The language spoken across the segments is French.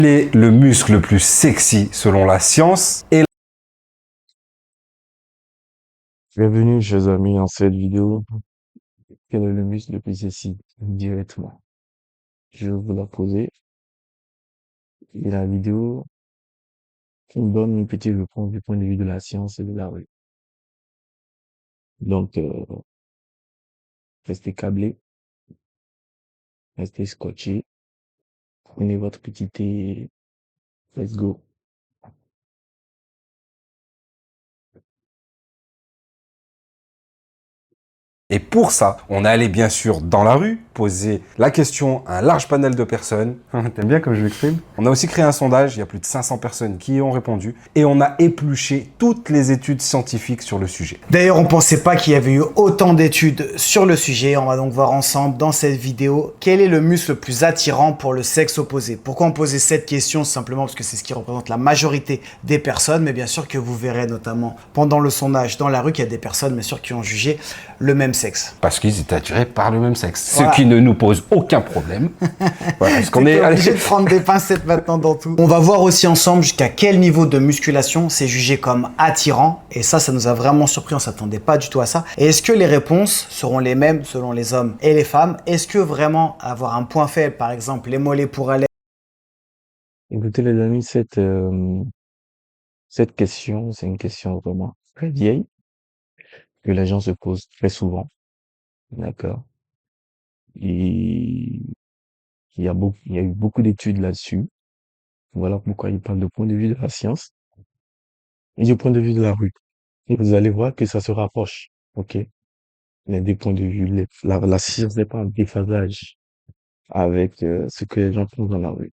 Quel est le muscle le plus sexy selon la science et Bienvenue, chers amis, dans cette vidéo. Quel est le muscle le plus sexy? Directement. Je vais vous la poser. Et la vidéo nous donne une petite réponse du point de vue de la science et de la rue. Donc, restez câblés, restez scotchés, prenez votre petit thé, let's go. Et pour ça, on est allé bien sûr dans la rue, poser la question à un large panel de personnes. T'aimes bien comme je m'exprime? On a aussi créé un sondage, il y a plus de 500 personnes qui y ont répondu. Et on a épluché toutes les études scientifiques sur le sujet. D'ailleurs, on pensait pas qu'il y avait eu autant d'études sur le sujet. On va donc voir ensemble dans cette vidéo quel est le muscle le plus attirant pour le sexe opposé. Pourquoi on posait cette question? Simplement parce que c'est ce qui représente la majorité des personnes. Mais bien sûr que vous verrez notamment pendant le sondage dans la rue qu'il y a des personnes bien sûr qui ont jugé le même sexe. Parce qu'ils étaient attirés par le même sexe. Voilà. Ce qui ne nous pose aucun problème. Voilà, parce qu'on est obligé de prendre des pincettes maintenant dans tout. On va voir aussi ensemble jusqu'à quel niveau de musculation c'est jugé comme attirant. Et ça nous a vraiment surpris. On s'attendait pas du tout à ça. Et est-ce que les réponses seront les mêmes selon les hommes et les femmes? Est-ce que vraiment avoir un point faible, par exemple les mollets pour aller Écoutez, les amis, cette question, c'est une question vraiment très vieille que les gens se posent très souvent. D'accord? Et il y a eu beaucoup d'études là-dessus. Voilà pourquoi il parle de point de vue de la science et du point de vue de la rue. Et vous allez voir que ça se rapproche. OK? Les deux points de vue, la science n'est pas en déphasage avec ce que les gens font dans la rue.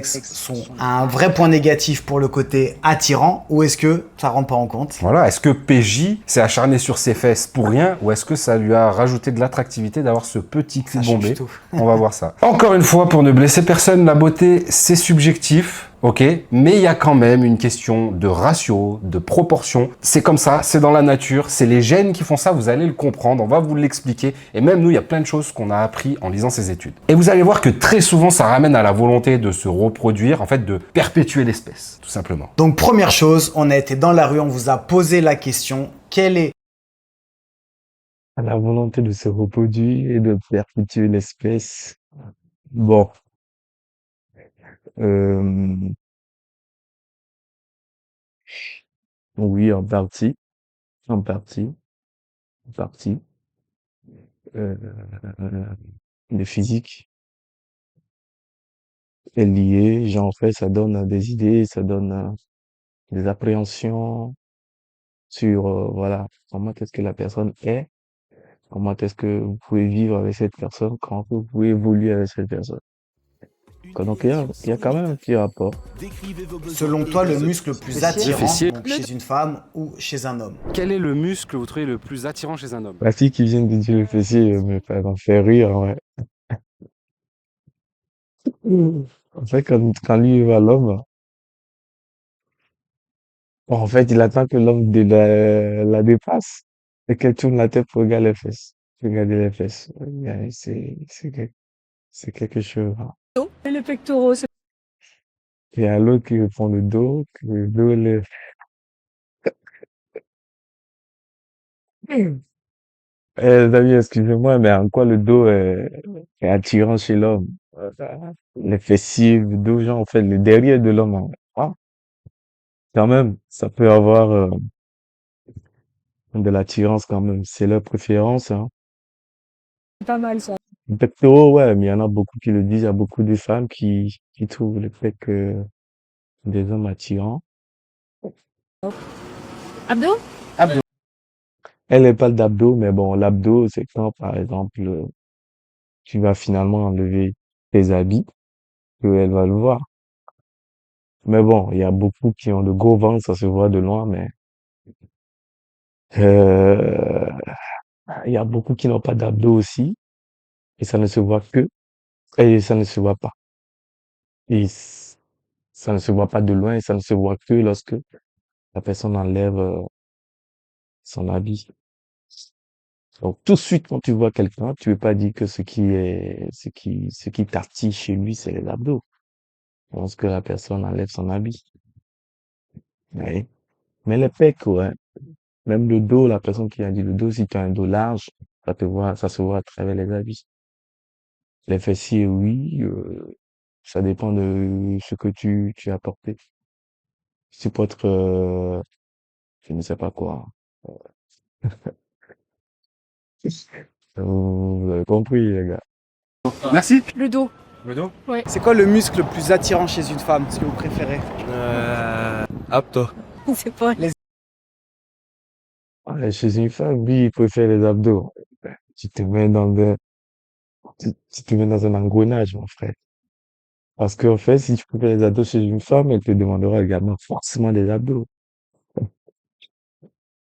sont un vrai point négatif pour le côté attirant ou est-ce que ça rentre pas en compte? Voilà, est-ce que PJ s'est acharné sur ses fesses pour rien ou est-ce que ça lui a rajouté de l'attractivité d'avoir ce petit cul Ça change bombé? tout. On va voir ça. Encore une fois, pour ne blesser personne, la beauté, c'est subjectif, ok? Mais il y a quand même une question de ratio, de proportion. C'est comme ça, c'est dans la nature, c'est les gènes qui font ça, vous allez le comprendre, on va vous l'expliquer. Et même nous, il y a plein de choses qu'on a appris en lisant ces études. Et vous allez voir que très souvent, ça ramène à la volonté de se reproduire, en fait, de perpétuer l'espèce, tout simplement. Donc première chose, on a été dans la rue, on vous a posé la question, quel est À la volonté de se reproduire et de perpétuer l'espèce. Bon, euh, oui, en partie, en partie. Euh, le physique est lié, genre, en fait, ça donne des idées, ça donne des appréhensions sur, voilà, comment est-ce que la personne est, comment est-ce que vous pouvez vivre avec cette personne, comment vous pouvez évoluer avec cette personne. Donc, il y a quand même un petit rapport. selon toi le muscle le plus attirant fessier. donc chez une femme ou chez un homme? Quel est le muscle que vous trouvez le plus attirant chez un homme? La fille qui vient de dire le fessier m'en fait rire, ouais. En fait, quand lui voit l'homme, bon, en fait, il attend que l'homme la dépasse et qu'elle tourne la tête pour regarder les fesses. Regarder les fesses. Ouais, c'est quelque chose, hein. Et les pectoraux, c'est Il y a l'autre qui répond que le dos, les amis, excusez-moi, mais en quoi le dos est attirant chez l'homme? Les fessiers, le dos, genre, en fait, le derrière de l'homme, hein. Ah, quand même, ça peut avoir de l'attirance quand même. C'est leur préférence, hein. pas mal ça. Les pectoraux, ouais, mais il y en a beaucoup qui le disent. Il y a beaucoup de femmes qui trouvent le fait que des hommes attirants. Abdos? Elle n'est pas d'abdos, mais bon, l'abdo, c'est quand, par exemple, tu vas finalement enlever tes habits, qu'elle va le voir. Mais bon, il y a beaucoup qui ont de gros ventres, ça se voit de loin, mais euh, il y a beaucoup qui n'ont pas d'abdos aussi, et ça ne se voit que, et ça ne se voit pas. Et ça ne se voit pas de loin, et ça ne se voit que lorsque la personne enlève son habit. Donc, tout de suite, quand tu vois quelqu'un, tu veux pas dire que ce qui t'attire chez lui, c'est les abdos. lorsque la personne enlève son habit. Oui. Mais les pecs, ouais. Même le dos, la personne qui a dit le dos, si tu as un dos large, ça se voit à travers les habits. Les fessiers, oui, ça dépend de ce que tu as porté. C'est peut être, je ne sais pas quoi. Vous avez compris, les gars. Merci. Le dos. Le dos. C'est quoi le muscle le plus attirant chez une femme, ce que vous préférez? Apto. C'est pas. Ouais, chez une femme, oui, il préfère les abdos. Tu te mets dans tu te mets dans un engrenage, mon frère. Parce qu'en fait, si tu préfères les abdos chez une femme, elle te demandera également forcément des abdos.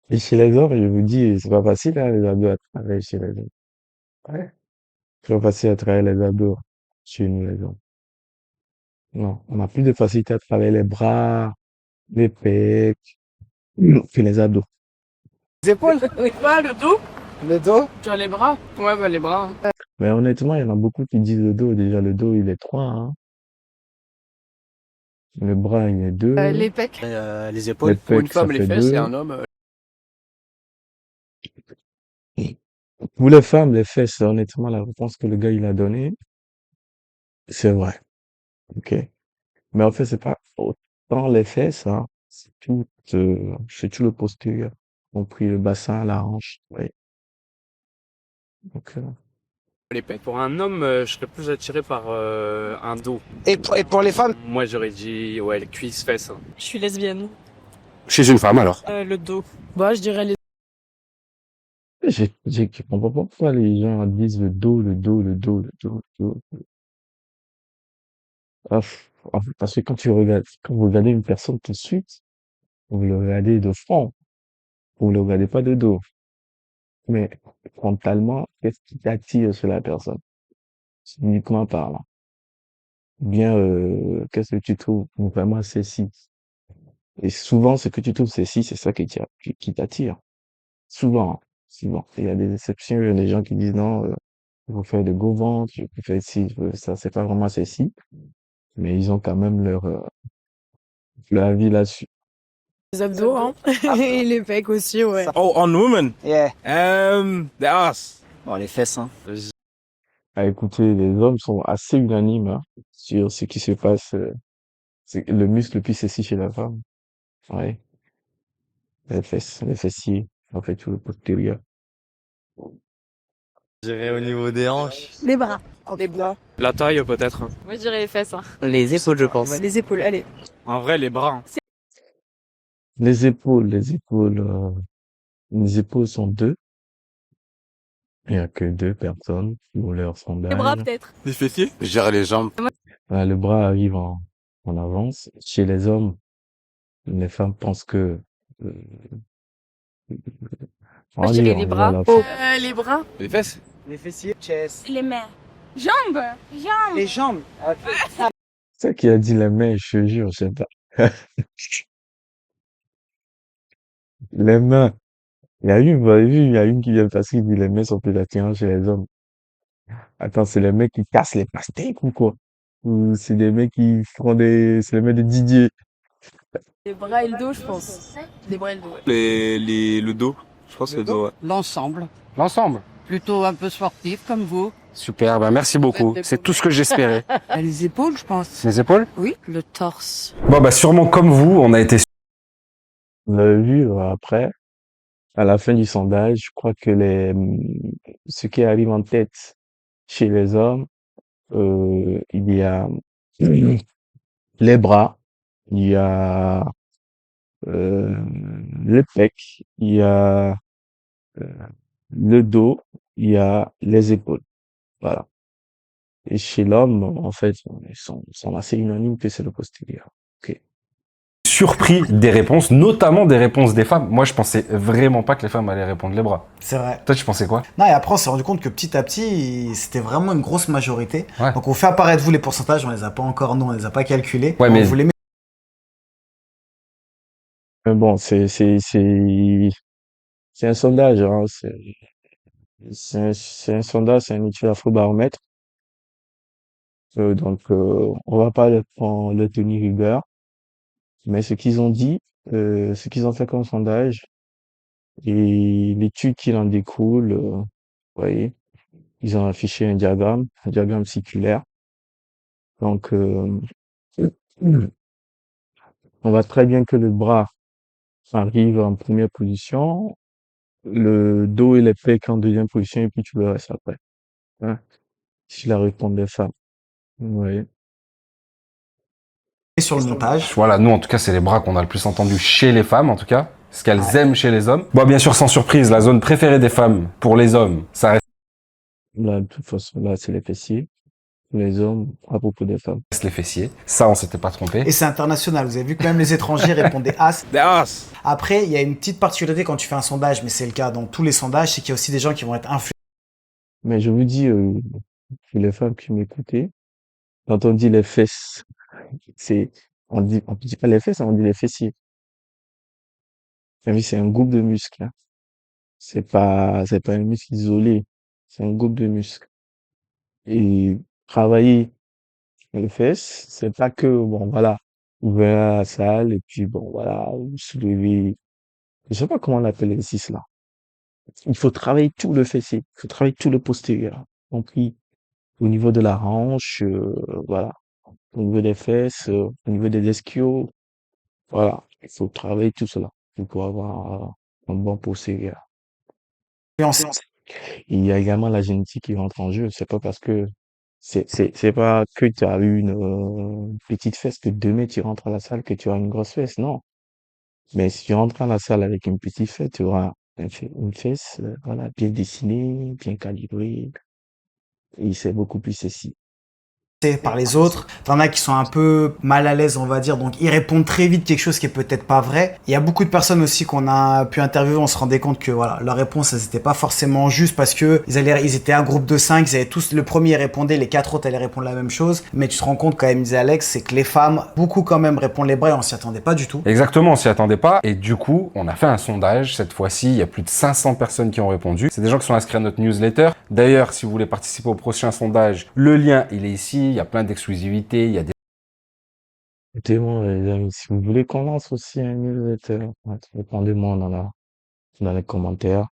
Et chez les hommes, je vous dis, c'est pas facile, hein, les abdos à travailler chez les hommes. Ouais. C'est pas facile à travailler les abdos chez nous, les hommes. Non, on a plus de facilité à travailler les bras, les pecs, que les abdos. Les épaules? Oui, pas le dos, Le dos? tu as les bras. Ouais, bah les bras. Mais honnêtement, il y en a beaucoup qui disent le dos. Déjà, le dos, il est 3, hein. Le bras, il est 2. Les pecs. Les Les épaules. Pour une pecs, ça femme, les fait fesses, et 2. un homme. Pour les femmes, les fesses, honnêtement, la réponse que le gars, il a donnée, c'est vrai. OK. Mais en fait, c'est pas autant les fesses, hein. C'est tout le postérieur. Compris le bassin, la hanche. Oui. Donc, Les pecs. Pour un homme, je serais plus attiré par un dos. Et pour les femmes? Moi, j'aurais dit, ouais, les cuisses, fesses. Hein. Je suis lesbienne. Chez une femme alors. Le dos. Bah, je dirais les... je comprends pas pourquoi les gens disent le dos, le dos, le dos, le dos, le dos. Ah, en fait, parce que quand vous regardez une personne tout de suite, vous le regardez de front, vous le regardez pas de dos. Mais frontalement, qu'est-ce qui t'attire sur la personne? Uniquement parlant. Bien, qu'est-ce que tu trouves vraiment sexy? Et souvent, ce que tu trouves sexy, c'est ça qui t'attire. Souvent, hein, souvent. Il y a des exceptions, il y a des gens qui disent non, je préfère de gros ventre, je préfère ci, ça, c'est pas vraiment sexy. Mais ils ont quand même leur avis là-dessus. les abdos, hein. Et les pecs aussi, ouais. Oh, on women. Yeah. The ass. Bon, les fesses, hein. Ah, écoutez, les hommes sont assez unanimes, hein, sur ce qui se passe, c'est le muscle le plus sexy chez la femme. Ouais. Les fesses, les fessiers, en fait, tout le postérieur. Je dirais au niveau des hanches. Les bras. Les bras. La taille, peut-être. Hein. Moi, je dirais les fesses, hein. Les épaules, je pense. Les épaules, allez. En vrai, les bras. Hein. Les épaules sont 2. Il y a que 2 personnes qui ont leur Les bras, sondage. peut-être. Les fessiers. Je dirais les jambes. Le bras arrive en avance. Chez les hommes, les femmes pensent que, euh, on Moi, je va dirais dire, les on bras. va la Oh. Les bras. Les fesses. Les fessiers? Chest. Les mains. Jambes. Jambes. Les jambes? C'est qui a dit les mains, je te jure, je sais pas. Les mains. Vous avez vu, il y a une qui vient de passer, qui dit les mains sont plus attirantes chez les hommes. Attends, c'est les mecs qui cassent les pastèques ou quoi? Ou c'est des mecs qui font c'est les mecs de Didier. Les bras et le dos, je pense. Les bras et le dos, ouais. Le dos. Je pense le dos, ouais. L'ensemble. L'ensemble. Plutôt un peu sportif comme vous. Super, ben merci beaucoup. C'est tout ce que j'espérais. Les épaules, je pense. Les épaules? Oui. Le torse. Bon bah sûrement comme vous, on a été. On avait vu, après, à la fin du sondage, je crois que ce qui arrive en tête chez les hommes, il y a les bras, il y a le pec, il y a euh, le dos, il y a les épaules. Voilà. Et chez l'homme, en fait, ils sont assez unanimes que c'est le postérieur. Ok. Surpris des réponses, notamment des réponses des femmes. Moi, je pensais vraiment pas que les femmes allaient répondre les bras. C'est vrai. Toi, tu pensais quoi? Non, et après, on s'est rendu compte que petit à petit, c'était vraiment une grosse majorité. Ouais. Donc, on fait apparaître vous les pourcentages, on les a pas encore, nous, on les a pas calculés. Ouais, On mais- vous les met. Mais bon, c'est un sondage, hein. C'est un sondage, c'est un étude afrobaromètre. On va pas leur tenir rigueur. Mais ce qu'ils ont dit, ce qu'ils ont fait comme sondage et l'étude qui en découle, vous voyez, ils ont affiché un diagramme circulaire. Donc, on voit très bien que le bras arrive en première position, le dos et les pecs en deuxième position, et puis tout le reste après. Hein, si la réponse des femmes. Oui. sur le montage. Voilà, nous en tout cas, c'est les bras qu'on a le plus entendu chez les femmes en tout cas, ce qu'elles Ouais. aiment chez les hommes. Bon, bien sûr, sans surprise, la zone préférée des femmes pour les hommes, ça Là, de toute façon, là, c'est les fessiers. Les hommes, à propos des femmes. reste les fessiers. Ça, on s'était pas trompé. Et c'est international. Vous avez vu que même les étrangers répondaient as. The ass. Après, il y a une petite particularité quand tu fais un sondage, mais c'est le cas dans tous les sondages, c'est qu'il y a aussi des gens qui vont être influencés. Mais je vous dis, pour les femmes qui m'écoutaient, quand on dit les fesses, on dit pas les fesses, on dit les fessiers. Oui, c'est un groupe de muscles, hein. C'est pas un muscle isolé. C'est un groupe de muscles. Et travailler les fesses, c'est pas que, bon, voilà, vous venez à la salle et puis, bon, voilà, vous soulevez, je sais pas comment on appelle l'exercice là. Il faut travailler tout le fessier. Il faut travailler tout le postérieur. Compris au niveau de la hanche, voilà. Au niveau des fesses, au niveau des ischios, voilà. Il faut travailler tout cela pour avoir un bon postérieur. Et il y a également la génétique qui rentre en jeu. C'est pas parce que c'est pas que tu as eu une petite fesse que demain tu rentres à la salle que tu as une grosse fesse. Non. Mais si tu rentres à la salle avec une petite fesse, tu auras une fesse, voilà, bien dessinée, bien calibrée. Et c'est beaucoup plus sexy. par les autres. T'en as qui sont un peu mal à l'aise, on va dire, donc ils répondent très vite quelque chose qui est peut-être pas vrai. Il y a beaucoup de personnes aussi qu'on a pu interviewer, on se rendait compte que voilà, leurs réponses, elles étaient pas forcément justes parce que ils étaient un groupe de 5, ils avaient tous, le premier répondait, les 4 autres allaient répondre la même chose. Mais tu te rends compte quand même, disait Alex, c'est que les femmes, beaucoup quand même répondent les vrais, on s'y attendait pas du tout. Exactement, on s'y attendait pas. Et du coup, on a fait un sondage. Cette fois-ci, il y a plus de 500 personnes qui ont répondu. C'est des gens qui sont inscrits à notre newsletter. D'ailleurs, si vous voulez participer au prochain sondage, le lien, il est ici. Il y a plein d'exclusivités. Il y a des Écoutez-moi, les amis, si vous voulez qu'on lance aussi un newsletter, répondez-moi dans les commentaires.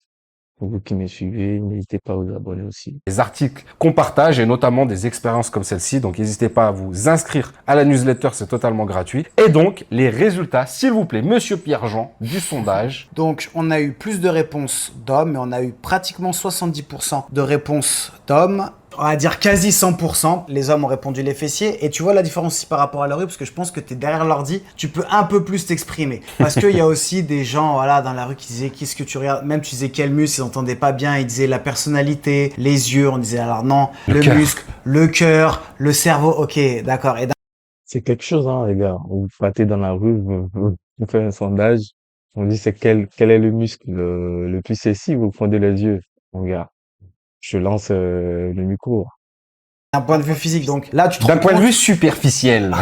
Pour vous qui me suivez, n'hésitez pas à vous abonner aussi. articles qu'on partage et notamment des expériences comme celle-ci. Donc, n'hésitez pas à vous inscrire à la newsletter. C'est totalement gratuit. Et donc, les résultats, s'il vous plaît, Monsieur Pierre-Jean, du sondage. Donc, on a eu plus de réponses d'hommes, mais on a eu pratiquement 70% de réponses d'hommes. On va dire quasi 100%. Les hommes ont répondu les fessiers. Et tu vois la différence aussi par rapport à la rue, parce que je pense que tu es derrière l'ordi, tu peux un peu plus t'exprimer. Parce qu'il y a aussi des gens voilà, dans la rue qui disaient qu'est-ce que tu regardes. Même tu disais quel muscle, ils n'entendaient pas bien. Ils disaient la personnalité, les yeux. On disait alors non, le cœur. muscle, le cœur, le cerveau. Ok, d'accord. Et C'est quelque chose, hein, les gars. Vous partez dans la rue, vous faites un sondage. On dit c'est quel est le muscle le plus sexy, vous fondez les yeux. Mon gars, je lance le micro. d'un point de vue physique, donc là tu te D'un rends point de compte- vue superficiel.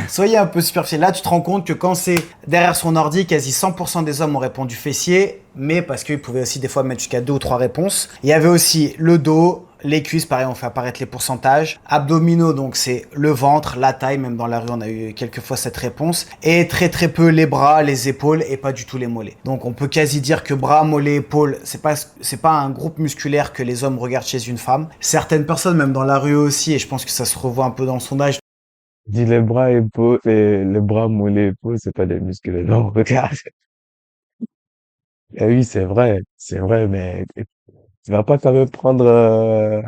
Soyez un peu superficiel. Là, tu te rends compte que quand c'est derrière son ordi, quasi 100% des hommes ont répondu fessier, mais parce qu'ils pouvaient aussi des fois mettre jusqu'à 2 ou 3 réponses. Il y avait aussi le dos, les cuisses, pareil, on fait apparaître les pourcentages. Abdominaux, donc c'est le ventre, la taille, même dans la rue, on a eu quelques fois cette réponse. Et très très peu les bras, les épaules et pas du tout les mollets. Donc on peut quasi dire que bras, mollets, épaules, c'est pas un groupe musculaire que les hommes regardent chez une femme. Certaines personnes, même dans la rue aussi, et je pense que ça se revoit un peu dans le sondage, Dis les bras épaules, les bras mollets épaules, c'est pas des muscles. Non, regarde. Eh oui, c'est vrai, mais tu vas pas quand même prendre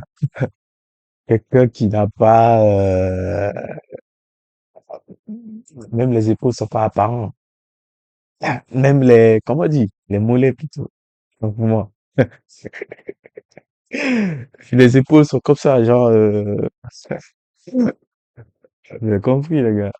quelqu'un qui n'a pas, même les épaules sont pas apparentes. Même comment on dit, les mollets plutôt. Donc pour moi, si les épaules sont comme ça, genre, vous avez compris les gars.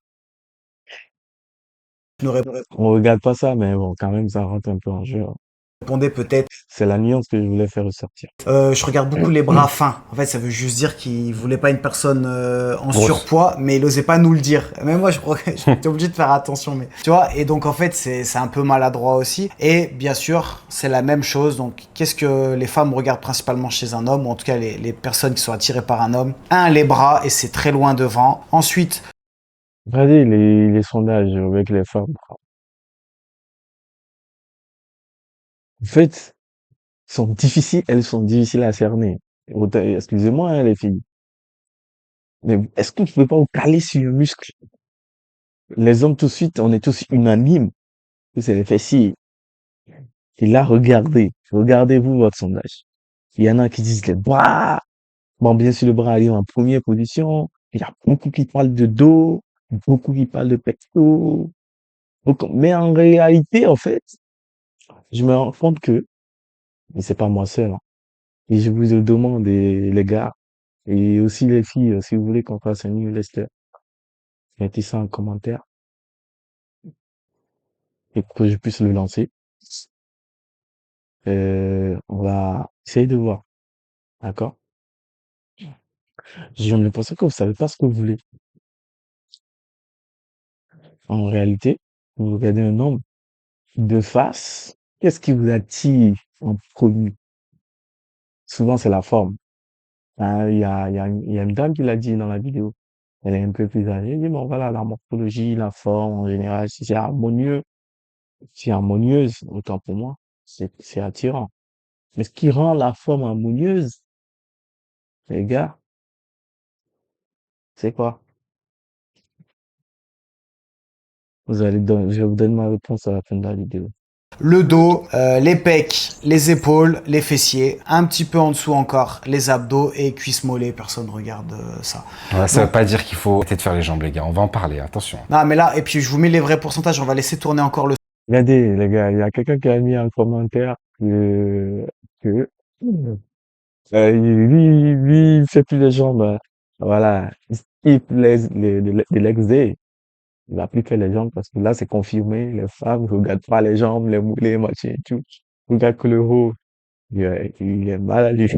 je n'aurais On regarde pas ça, mais bon, quand même, ça rentre un peu en jeu, hein. répondez peut-être C'est la nuance que je voulais faire ressortir. je regarde beaucoup les bras fins. En fait, ça veut juste dire qu'il voulait pas une personne en Grosse. surpoids, mais il osait pas nous le dire. Même moi, je crois que j'étais obligé de faire attention. Mais tu vois, et donc en fait, c'est un peu maladroit aussi. Et bien sûr, c'est la même chose. Donc, qu'est-ce que les femmes regardent principalement chez un homme, ou en tout cas les personnes qui sont attirées par un homme? Un, les bras, et c'est très loin devant. Ensuite, Regardez les sondages avec les femmes. En fait, elles sont difficiles à cerner. Excusez-moi, hein, les filles. Mais est-ce que vous pouvez pas vous caler sur un muscle? Les hommes, tout de suite, on est tous unanimes que c'est les fessiers. Et là, regardez-vous votre sondage. Il y en a qui disent les bras. Bon, bien sûr, le bras arrive en première position. Il y a beaucoup qui parlent de dos, beaucoup qui parlent de pectoraux. Mais en réalité, en fait, je me rends compte que, et c'est pas moi seul, hein, et je vous le demande, les gars, et aussi les filles, si vous voulez qu'on fasse un New Lester, mettez ça en commentaire et que je puisse le lancer. On va essayer de voir, d'accord? J'ai l'impression que vous savez pas ce que vous voulez. En réalité, vous regardez un homme de face, qu'est-ce qui vous attire en premier? Souvent, c'est la forme. Hein, il y a une dame qui l'a dit dans la vidéo. Elle est un peu plus âgée. Elle dit, bon, voilà, la morphologie, la forme, en général, si c'est harmonieux, si harmonieuse, autant pour moi, c'est attirant. Mais ce qui rend la forme harmonieuse, les gars, c'est quoi? Je vais vous donner ma réponse à la fin de la vidéo. le dos, les pecs, les épaules, les fessiers, un petit peu en dessous encore, les abdos et cuisses mollets. Personne regarde ça. Ouais, ça Donc, veut pas dire qu'il faut arrêter de faire les jambes, les gars. On va en parler, attention. non, mais là, et puis je vous mets les vrais pourcentages. On va laisser tourner encore le Regardez, les gars, il y a quelqu'un qui a mis un commentaire que lui, il fait plus les jambes. Voilà. Il skip les legs day. Il a plus fait les jambes parce que là, c'est confirmé. Les femmes ne regardent pas les jambes, les mollets, machin et tout. Regarde que le haut. Il est mal à lui.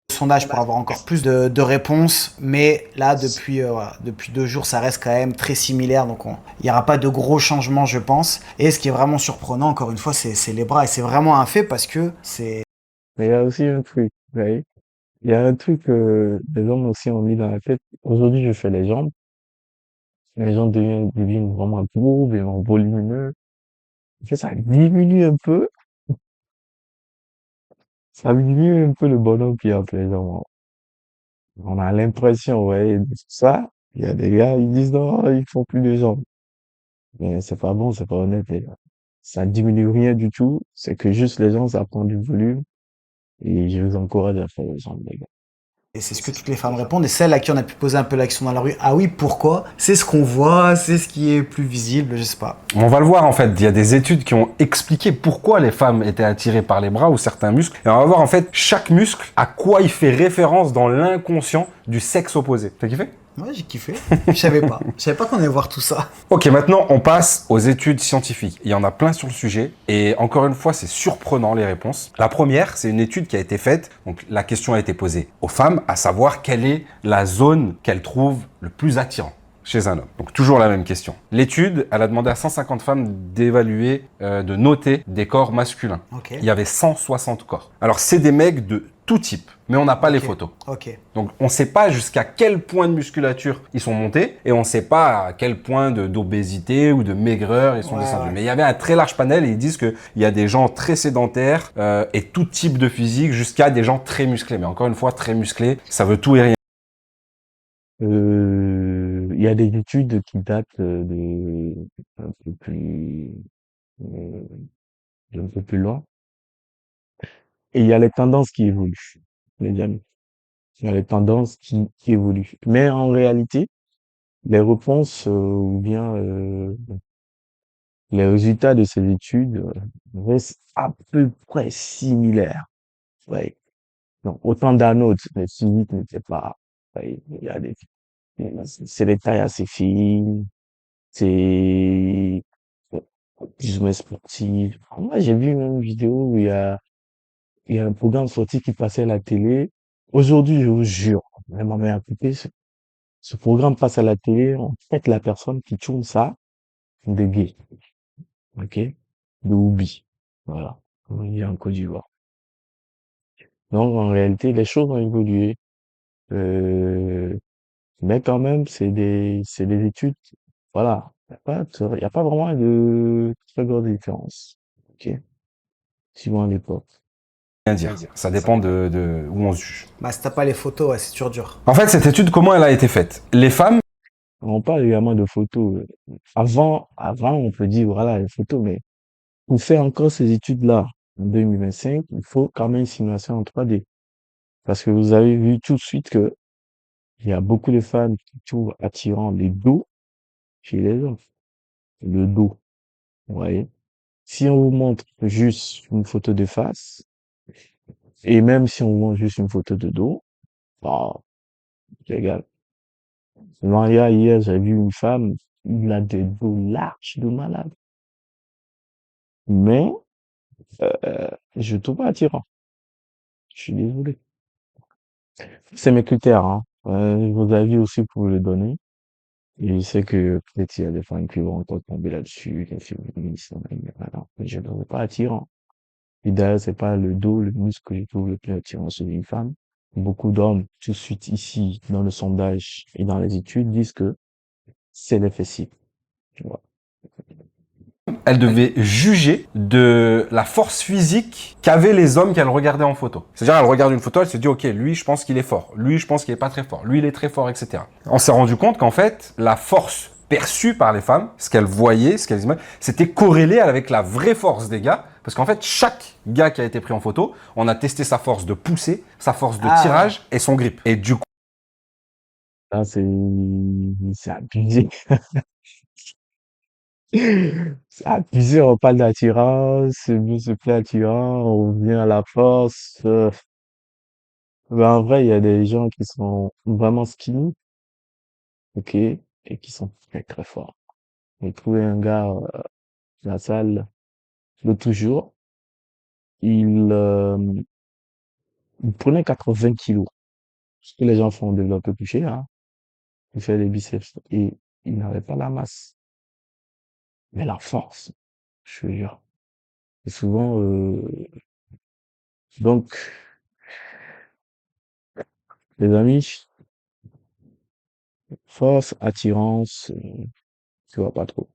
sondage pour avoir encore plus de réponses. Mais là, voilà, depuis 2 jours, ça reste quand même très similaire. Donc, il n'y aura pas de gros changements, je pense. Et ce qui est vraiment surprenant, encore une fois, c'est les bras. Et c'est vraiment un fait parce que c'est Mais il y a aussi un truc, vous voyez. Il y a un truc que les hommes aussi ont mis dans la tête. Aujourd'hui, je fais les jambes. Les jambes deviennent vraiment gros, vraiment volumineux. En fait, ça diminue un peu. Ça diminue un peu le bonhomme qui est entre les jambes. On a l'impression, ouais, de tout ça. Il y a des gars, ils disent non, ils font plus de jambes. Mais c'est pas bon, c'est pas honnête, les gars. Ça diminue rien du tout. C'est que juste les gens, ça prend du volume. Et je vous encourage à faire les jambes, les gars. Et c'est ce que toutes les femmes répondent. Et celles à qui on a pu poser un peu l'action dans la rue, ah oui, pourquoi? C'est ce qu'on voit, c'est ce qui est plus visible, je sais pas. On va le voir en fait, il y a des études qui ont expliqué pourquoi les femmes étaient attirées par les bras ou certains muscles. Et on va voir en fait chaque muscle à quoi il fait référence dans l'inconscient du sexe opposé. T'as kiffé? Ouais, j'ai kiffé. Je savais pas. Je savais pas qu'on allait voir tout ça. Ok, maintenant on passe aux études scientifiques. Il y en a plein sur le sujet et encore une fois c'est surprenant les réponses. La première, c'est une étude qui a été faite, donc la question a été posée aux femmes, à savoir quelle est la zone qu'elles trouvent le plus attirant chez un homme. Donc toujours la même question. L'étude, elle a demandé à 150 femmes d'évaluer, de noter des corps masculins. Ok. Il y avait 160 corps. Alors c'est des mecs de tout type, mais on n'a pas les photos. Ok. Donc on ne sait pas jusqu'à quel point de musculature ils sont montés et on ne sait pas à quel point d'obésité ou de maigreur ils sont descendus. Ouais. Mais il y avait un très large panel et ils disent qu'il y a des gens très sédentaires et tout type de physique jusqu'à des gens très musclés. Mais encore une fois, très musclés, ça veut tout et rien. Il y a des études qui datent de un peu plus, euh, d'un peu plus loin. Et il y a les tendances qui évoluent, les amis. Il y a les tendances qui évoluent. Mais en réalité, les réponses ou bien les résultats de ces études restent à peu près similaires. Ouais. Donc, autant d'un autre, mais physique n'était pas. Ouais, il y a c'est des tailles assez fines. C'est plus ou moins sportive. Moi, j'ai vu une vidéo où il y a un programme sportif qui passait à la télé. Aujourd'hui, je vous jure, même ma mère a coupé, ce programme passe à la télé, on traite la personne qui tourne ça de gay, ok? De Oubi. Voilà. Comme on dit en Côte d'Ivoire. Donc, en réalité, les choses ont évolué. Euh, mais quand même, c'est des études. Voilà. Il y a pas vraiment de très grande différence. Ok? Suivant l'époque. Rien dire. Ça dépend de où on se juge. Bah, si t'as pas les photos, ouais, c'est toujours dur. En fait, cette étude, comment elle a été faite? Les femmes, On parle également de photos. Avant, on peut dire, voilà, les photos, mais pour faire encore ces études-là, en 2025, il faut quand même une simulation en 3D. Parce que vous avez vu tout de suite que il y a beaucoup de femmes qui trouvent attirant les dos chez les hommes. Le dos, vous voyez. Si on vous montre juste une photo de face, et même si on vous montre juste une photo de dos, bah, c'est égal. Maria, hier, j'ai vu une femme, il a des dos larges de malade. Mais, je le trouve pas attirant. Je suis désolé. C'est mes critères, hein. Vos avis aussi, vous pouvez le donner. Et je sais que peut-être il y a des femmes qui vont encore tomber là-dessus, les féministes, mais voilà. Mais je ne le trouve pas attirant. Et d'ailleurs, c'est pas le dos, le muscle que je trouve le plus attirant chez une femme. Beaucoup d'hommes, tout de suite ici, dans le sondage et dans les études, disent que c'est les fessiers. Tu vois. elles devaient juger de la force physique qu'avaient les hommes qu'elles regardaient en photo. C'est-à-dire, elles regardent une photo, elles se disent, ok, lui, je pense qu'il est fort. Lui, je pense qu'il est pas très fort. Lui, il est très fort, etc. On s'est rendu compte qu'en fait, la force perçue par les femmes, ce qu'elles voyaient, ce qu'elles imaginaient, c'était corrélé avec la vraie force des gars. Parce qu'en fait, chaque gars qui a été pris en photo, on a testé sa force de poussée, sa force de Ah, tirage et son grip. Et du coup, Là, c'est abusé. C'est abusé, on parle d'attirance, c'est mieux se plaît attirant, on revient à la force. Mais en vrai, il y a des gens qui sont vraiment skinny, ok, et qui sont très très forts. J'ai trouvé un gars à la salle l'autre jour, il, il prenait 80 kilos. Ce que les gens font développer couché, hein. Il fait des biceps et il n'avait pas la masse, mais la force, je te jure. Et souvent, donc, les amis, force, attirance, tu vois pas trop.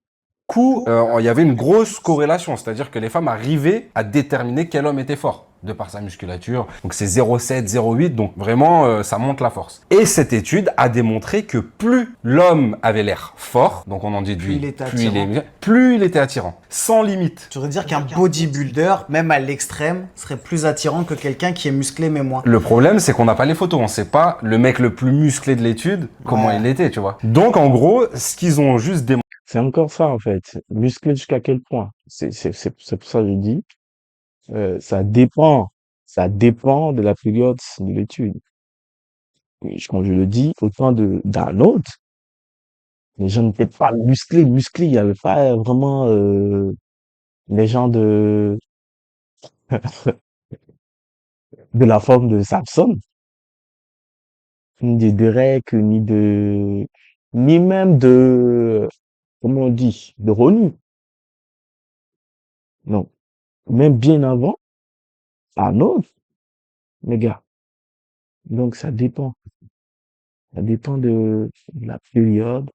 il y avait une grosse corrélation, c'est-à-dire que les femmes arrivaient à déterminer quel homme était fort, de par sa musculature. Donc c'est 0,7, 0,8, donc vraiment, ça monte la force. Et cette étude a démontré que plus l'homme avait l'air fort, donc on en dit de Plus lui, il était attirant. plus il était attirant, sans limite. Je voudrais dire qu'un bodybuilder, même à l'extrême, serait plus attirant que quelqu'un qui est musclé mais moins. Le problème, c'est qu'on n'a pas les photos, on sait pas le mec le plus musclé de l'étude, comment Ouais. il était, tu vois. Donc en gros, ce qu'ils ont juste démontré, C'est encore ça, en fait. Musclé jusqu'à quel point? C'est pour ça que je dis, ça dépend. Ça dépend de la période de l'étude. Et comme je le dis, autant d'un autre, les gens n'étaient pas musclés. Il n'y avait pas vraiment, les gens de la forme de Samson, ni de Derek, ni même comment on dit, de Ronnie. Non. Même bien avant, un autre, les gars. Donc, ça dépend. Ça dépend de la période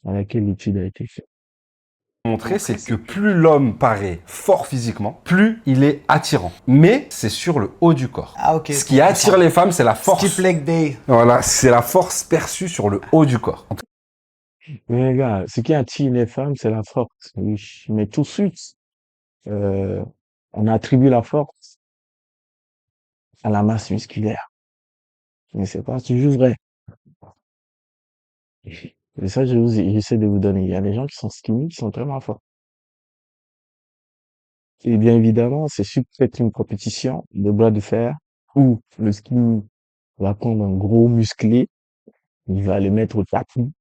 à laquelle l'étude a été faite. c'est que plus l'homme paraît fort physiquement, plus il est attirant. Mais c'est sur le haut du corps. Ah, ok. Ce qui attire les femmes, c'est la force. Skip leg day. Voilà, c'est la force perçue sur le haut du corps. Mais les gars, ce qui attire les femmes, c'est la force. Oui. Mais tout de suite, euh, on attribue la force à la masse musculaire. Mais c'est pas toujours vrai. Et ça, j'essaie de vous donner. Il y a des gens qui sont skinny, qui sont vraiment forts. Et bien évidemment, c'est sûr peut-être une compétition de bras de fer où le skinny va prendre un gros musclé, il va le mettre au tapis,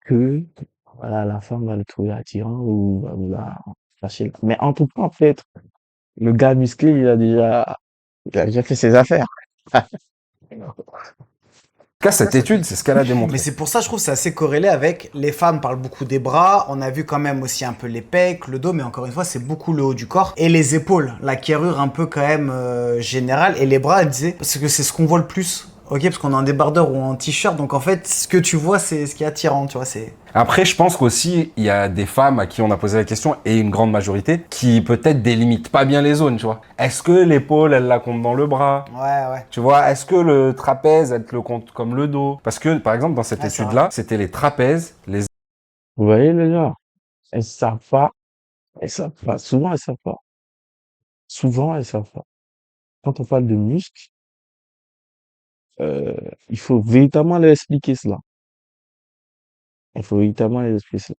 que voilà, la femme va le trouver attirant ou va vouloir Facile. Mais en tout cas, peut-être, le gars musclé, il a déjà fait ses affaires. En tout cas, cette étude, c'est ce qu'elle a démontré. Mais c'est pour ça, je trouve, que c'est assez corrélé avec les femmes parlent beaucoup des bras. On a vu quand même aussi un peu les pecs, le dos, mais encore une fois, c'est beaucoup le haut du corps et les épaules, la carrure un peu quand même générale. Et les bras, elle disait, parce que c'est ce qu'on voit le plus. Ok, parce qu'on est en débardeur ou en t-shirt, donc en fait, ce que tu vois, c'est ce qui est attirant, tu vois. Après, je pense qu'aussi, il y a des femmes à qui on a posé la question, et une grande majorité, qui peut-être délimitent pas bien les zones, tu vois. Est-ce que l'épaule, elle la compte dans le bras? Ouais. Tu vois, est-ce que le trapèze, elle te le compte comme le dos? Parce que, par exemple, dans cette Ouais, c'est étude-là, c'était les trapèzes, les... Vous voyez, les gars? Elles savent pas. Elles savent pas. Souvent, elles savent pas. Souvent, elles savent pas. Quand on parle de muscles, il faut véritablement leur expliquer cela. Il faut véritablement leur expliquer cela.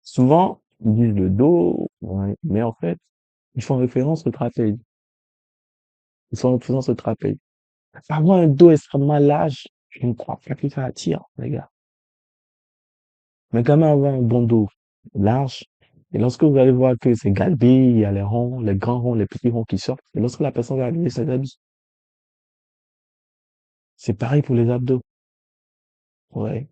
Souvent, ils disent le dos, ouais, mais en fait, ils font référence au trapèze. Ils font référence au trapèze. Avoir un dos extrêmement large, je ne crois pas que ça attire, les gars. Mais quand même avoir un bon dos large, et lorsque vous allez voir que c'est galbé, il y a les ronds, les grands ronds, les petits ronds qui sortent, et lorsque la personne va aligner ses habits, c'est pareil pour les abdos. Ouais.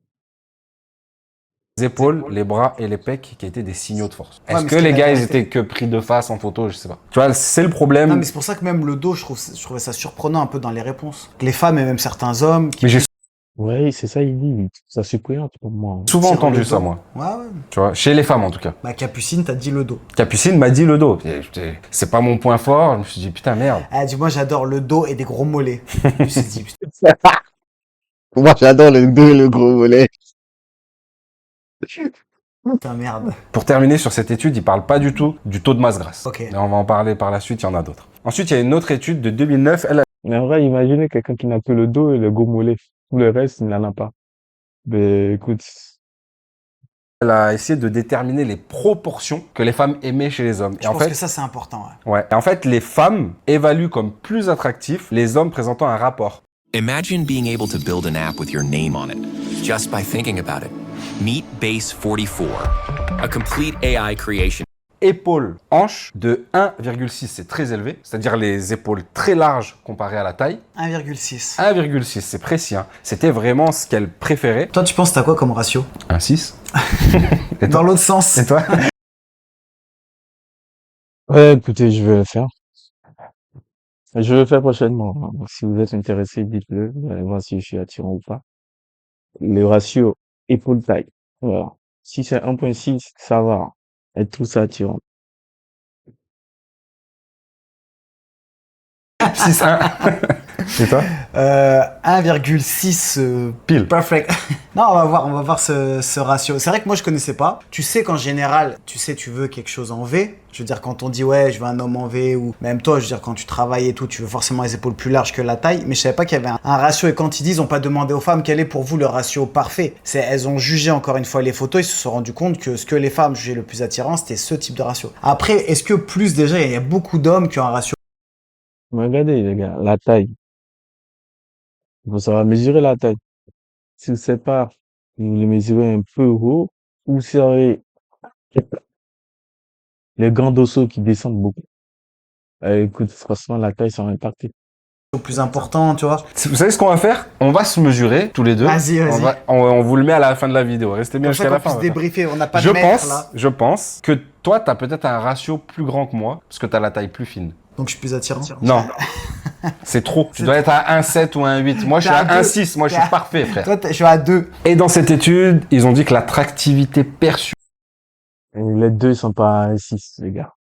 épaules, les bras et les pecs qui étaient des signaux de force. Ouais, Est-ce mais que ce les qu'il gars, a ils arrêté. étaient que pris de face en photo? Je sais pas. Tu vois, c'est le problème. Non, mais c'est pour ça que même le dos, je trouvais ça surprenant un peu dans les réponses. Les femmes et même certains hommes qui Mais j'ai Ouais, c'est ça, il dit, ça surprenant pour moi. souvent tirent entendu le ça, dos. moi. Ouais. Tu vois, chez les femmes en tout cas. Bah, Capucine, t'as dit le dos. Capucine m'a dit le dos. C'est pas mon point fort. Je me suis dit, putain, merde. Elle dit, moi, j'adore le dos et des gros mollets. Je me suis dit, Moi, j'adore le dos et le gros volet. putain, merde. Pour terminer sur cette étude, il parle pas du tout du taux de masse grasse. Ok. Et on va en parler par la suite, il y en a d'autres. Ensuite, il y a une autre étude de 2009. Mais en vrai, imaginez quelqu'un qui n'a que le dos et le gros mollet. Tout le reste, il n'en a pas. Mais écoute, Elle a essayé de déterminer les proportions que les femmes aimaient chez les hommes. Je pense que ça, c'est important. Ouais. ouais. Et en fait, les femmes évaluent comme plus attractifs les hommes présentant un rapport. Imagine being able to build an app with your name on it, just by thinking about it. Meet Base 44, a complete AI creation. Épaules, hanches de 1,6, c'est très élevé, c'est-à-dire les épaules très larges comparées à la taille. 1,6. 1,6, c'est précis. Hein. C'était vraiment ce qu'elle préférait. Toi, tu penses t'as quoi comme ratio? Un 6. Et Dans toi l'autre sens. Et toi? ouais, écoutez, je vais le faire. Je vais le faire prochainement. Donc, si vous êtes intéressé, dites-le. Vous allez voir si je suis attirant ou pas. Le ratio épaule-taille. Voilà. Si c'est 1,6, ça va. Et tout ça attirant. 6, 1. Et toi? 1,6 Pile. perfect. Non, on va voir ce ratio. C'est vrai que moi je connaissais pas. Tu sais qu'en général, tu veux quelque chose en V. Je veux dire, quand on dit ouais, je veux un homme en V, ou même toi, je veux dire, quand tu travailles et tout, tu veux forcément les épaules plus larges que la taille. Mais je savais pas qu'il y avait un ratio. Et quand ils disent, ils ont pas demandé aux femmes quel est pour vous le ratio parfait. Elles ont jugé encore une fois les photos, ils se sont rendus compte que ce que les femmes jugeaient le plus attirant, c'était ce type de ratio. Après, est-ce que plus déjà, il y a beaucoup d'hommes qui ont un ratio? Mais regardez, les gars, la taille. Il faut savoir mesurer la taille. Si vous savez pas, vous le mesurez un peu haut, ou vous serez les gants d'osso qui descendent beaucoup. Écoute, franchement, la taille, ça va impacter. Plus important, tu vois? Vous savez ce qu'on va faire? On va se mesurer tous les deux. Vas-y. On vous le met à la fin de la vidéo. Restez bien Comme ça jusqu'à qu'on la fin. puisse on va faire. débriefer. On n'a pas de mètre là. Je pense que toi, tu as peut-être un ratio plus grand que moi, parce que tu as la taille plus fine. Donc je suis plus attirant. Non. C'est trop. Tu dois être à 1,7 ou 1,8. Moi, je suis T'es à à 1,6. Moi, je suis parfait, frère. Toi, je suis à 2. Et dans cette étude, ils ont dit que l'attractivité perçue Et les deux, ils sont pas à 6, les gars.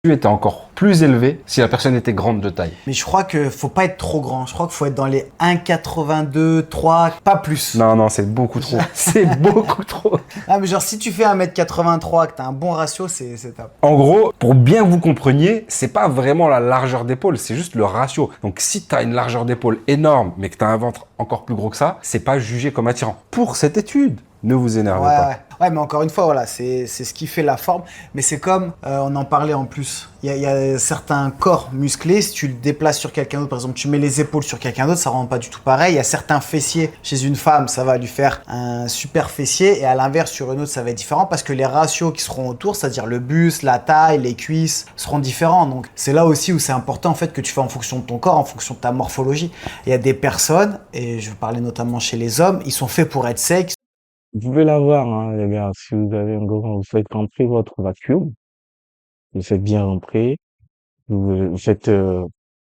était encore plus élevée si la personne était grande de taille. Mais je crois que faut pas être trop grand. Je crois qu'il faut être dans les 1,82, 3, pas plus. Non, c'est beaucoup trop. C'est beaucoup trop. Ah, mais genre, si tu fais 1m83, que t'as un bon ratio, c'est top. En gros, pour bien que vous compreniez, c'est pas vraiment la largeur d'épaule, c'est juste le ratio. Donc si t'as une largeur d'épaule énorme, mais que t'as un ventre encore plus gros que ça, c'est pas jugé comme attirant. Pour cette étude. Ne vous énervez Ouais, pas. ouais. Ouais, mais encore une fois, voilà, c'est ce qui fait la forme. Mais c'est comme, on en parlait en plus, il y a certains corps musclés, si tu le déplaces sur quelqu'un d'autre, par exemple, tu mets les épaules sur quelqu'un d'autre, ça rend pas du tout pareil. Il y a certains fessiers chez une femme, ça va lui faire un super fessier, et à l'inverse, sur une autre, ça va être différent parce que les ratios qui seront autour, c'est-à-dire le buste, la taille, les cuisses, seront différents. Donc, c'est là aussi où c'est important, en fait, que tu fais en fonction de ton corps, en fonction de ta morphologie. Il y a des personnes, et je vais parler notamment chez les hommes, ils sont faits pour être secs. Vous pouvez l'avoir, hein, les gars. Si vous avez un gros, vous faites rentrer votre vacuum, vous faites bien rentrer, vous faites,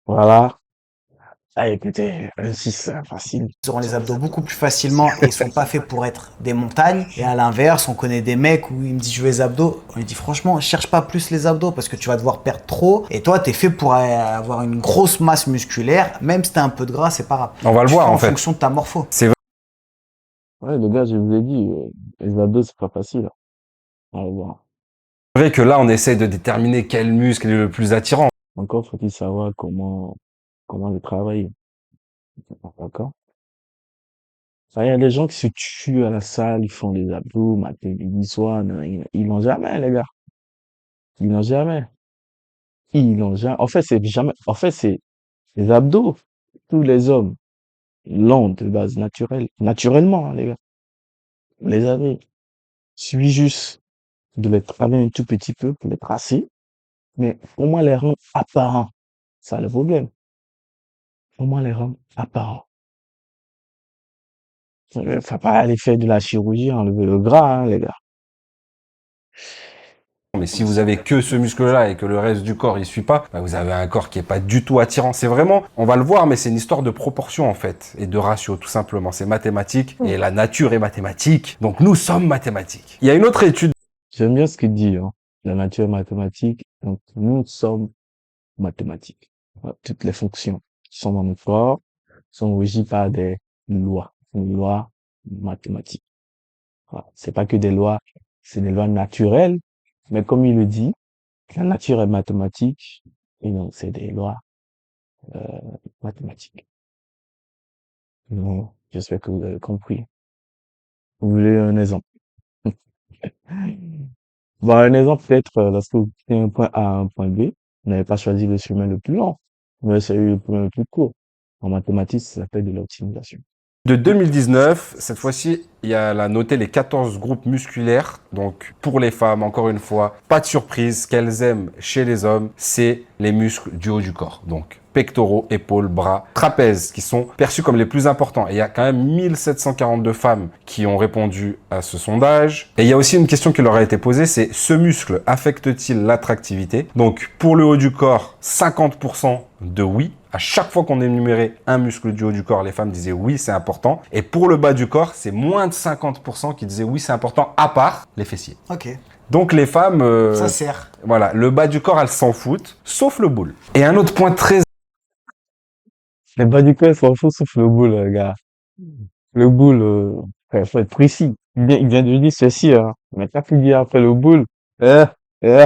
voilà. Ah, écoutez, si c'est facile. Ils auront les abdos beaucoup plus facilement et ils sont pas faits pour être des montagnes. Et à l'inverse, on connaît des mecs où ils me disent je veux les abdos. On lui dit franchement, cherche pas plus les abdos parce que tu vas devoir perdre trop. Et toi, t'es fait pour avoir une grosse masse musculaire. Même si t'as un peu de gras, c'est pas grave. On va le Tu voir fais en en fait. fonction de ta morpho. C'est Ouais, les gars, je vous ai dit, les abdos, c'est pas facile, hein. On va voir. vrai que là, on essaye de déterminer quel muscle est le plus attirant. Encore faut-il savoir comment le travailler. D'accord? Ça, il y a des gens qui se tuent à la salle, ils font des abdos, matin, midi, soir, non, ils n'ont jamais, les gars. Ils n'ont jamais. Ils n'ont jamais. En fait, c'est jamais. En fait, c'est les abdos. Tous les hommes l'ont de base naturellement, hein, les gars. Vous les avez. Il suffit juste de les travailler un tout petit peu pour les tracer, mais au moins les rendre apparents. Ça, le problème. Au moins les rendre apparents. Faut pas aller faire de la chirurgie, enlever le gras, hein, les gars. Mais si vous avez que ce muscle-là et que le reste du corps il suit pas, bah vous avez un corps qui est pas du tout attirant. C'est vraiment, on va le voir, mais c'est une histoire de proportion en fait et de ratio tout simplement. C'est mathématique et la nature est mathématique. Donc nous sommes mathématiques. Il y a une autre étude. J'aime bien ce qu'il dit, hein. La nature est mathématique, donc nous sommes mathématiques. Voilà, toutes les fonctions qui sont dans notre corps sont régies par des lois mathématiques. Voilà. C'est pas que des lois, c'est des lois naturelles, mais comme il le dit, la nature est mathématique, et donc c'est des lois euh, mathématiques. Donc, j'espère que vous avez compris. Vous voulez un exemple? Bon, un exemple peut-être lorsque vous quittez un point A à un point B, vous n'avez pas choisi le chemin le plus long, mais c'est le chemin le plus court. En mathématiques, ça s'appelle de l'optimisation. De 2019, cette fois-ci, il y a là noté les 14 groupes musculaires. Donc, pour les femmes, encore une fois, pas de surprise, ce qu'elles aiment chez les hommes, c'est les muscles du haut du corps. Donc, pectoraux, épaules, bras, trapèzes, qui sont perçus comme les plus importants. Et il y a quand même 1742 femmes qui ont répondu à ce sondage. Et il y a aussi une question qui leur a été posée, c'est ce muscle affecte-t-il l'attractivité? Donc, pour le haut du corps, 50% de oui. À chaque fois qu'on énumérait un muscle du haut du corps, les femmes disaient oui, c'est important. Et pour le bas du corps, c'est moins de 50% qui disaient oui, c'est important, à part les fessiers. Ok. Donc les femmes, Ça sert. voilà, le bas du corps, elles s'en foutent, sauf le boule. Et un autre point très Les bas du corps, s'en fout sauf le boule, les gars. Le boule, faut être précis. Il vient de dire ceci, hein. Mais quand il dit après le boule, eh, eh.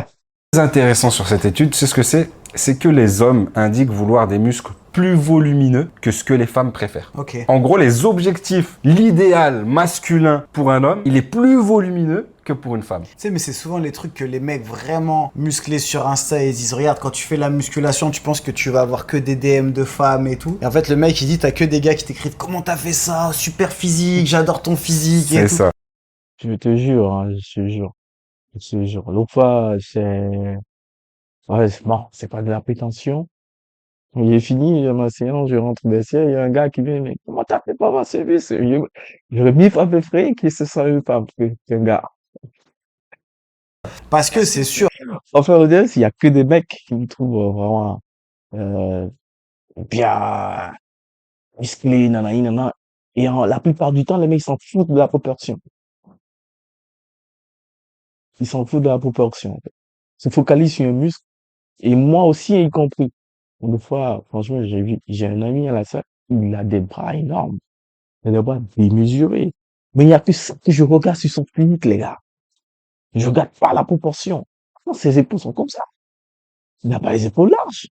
intéressant sur cette étude, c'est ce que c'est que les hommes indiquent vouloir des muscles plus volumineux que ce que les femmes préfèrent. Ok. En gros, les objectifs, l'idéal masculin pour un homme, il est plus volumineux que pour une femme. Tu sais, mais c'est souvent les trucs que les mecs vraiment musclés sur Insta, ils disent regarde, quand tu fais la musculation, tu penses que tu vas avoir que des DM de femmes et tout. Et en fait, le mec, il dit t'as que des gars qui t'écrivent comment t'as fait ça, super physique, j'adore ton physique et C'est tout. ça. Je te jure, hein, je te jure. Je te jure. L'autre fois, ouais, bon, c'est pas de la prétention. Il est fini, ma séance, je rentre des sièges, il y a un gars qui vient, mais comment t'as fait pour avoir service? Je le biffe à peu près, qui se sent pas, c'est un gars. Parce que c'est sûr. Enfin, au il y a que des mecs qui me trouvent vraiment, euh, bien musclés, nanani, nanana. Et la plupart du temps, les mecs s'en foutent de la proportion. Ils s'en foutent de la proportion, en fait. Ils se focalisent sur un muscle, et moi aussi, y compris. Une fois, franchement, j'ai un ami à la salle, il a des bras énormes. Il a des bras démesurés. Mais il y a que ça que je regarde sur son physique, les gars. Je regarde pas la proportion. Non, ses épaules sont comme ça. Il n'a pas les épaules larges.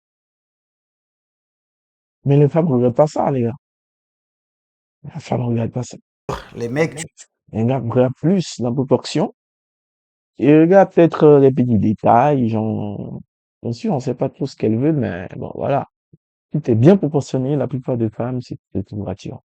Mais les femmes ne regardent pas ça, les gars. Les femmes ne regardent pas ça. Les mecs, Un gars regarde plus la proportion et regarde peut-être les petits détails, genre, bien sûr, on sait pas trop ce qu'elles veulent, mais bon, voilà. Tout est bien proportionné, la plupart des femmes, c'est une voiture.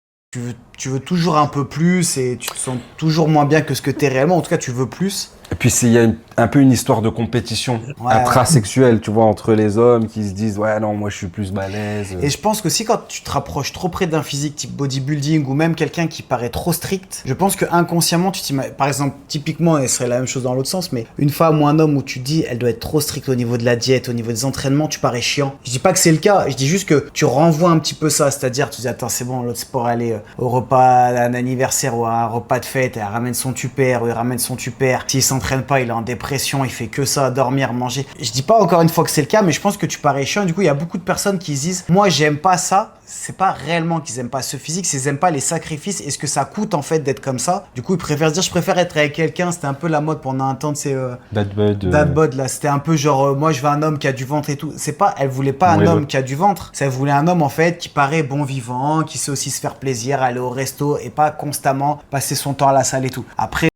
Tu veux toujours un peu plus et tu te sens toujours moins bien que ce que t'es réellement. En tout cas, tu veux plus. Et puis il y a un peu une histoire de compétition Ouais. intrasexuelle, tu vois, entre les hommes qui se disent ouais non moi je suis plus balèze. Et je pense que si quand tu te rapproches trop près d'un physique type bodybuilding ou même quelqu'un qui paraît trop strict, je pense que inconsciemment tu t'imagines, par exemple, typiquement, et ce serait la même chose dans l'autre sens, mais une femme ou un homme où tu te dis elle doit être trop stricte au niveau de la diète, au niveau des entraînements, tu parais chiant. Je dis pas que c'est le cas, je dis juste que tu renvoies un petit peu ça, c'est-à-dire tu dis attends c'est bon, l'autre c'est pour aller au repas d'un anniversaire ou à un repas de fête, elle ramène son tupper ou il ramène son tupper. S'il s'entraîne pas, il est en dépression, il fait que ça, dormir, manger. Je dis pas encore une fois que c'est le cas, mais je pense que tu parais chiant. Du coup, il y a beaucoup de personnes qui se disent moi j'aime pas ça. C'est pas réellement qu'ils aiment pas ce physique, c'est qu'ils aiment pas les sacrifices et ce que ça coûte en fait d'être comme ça. Du coup, ils préfèrent se dire je préfère être avec quelqu'un. C'était un peu la mode pendant un temps de ces Bad Bud. Dad bod là, c'était un peu genre moi je veux un homme qui a du ventre et tout. C'est pas, elle voulait pas un Ouais, homme ouais. qui a du ventre, ça voulait un homme en fait qui paraît bon vivant, qui sait aussi se faire plaisir, aller au resto et pas constamment passer son temps à la salle et tout. Après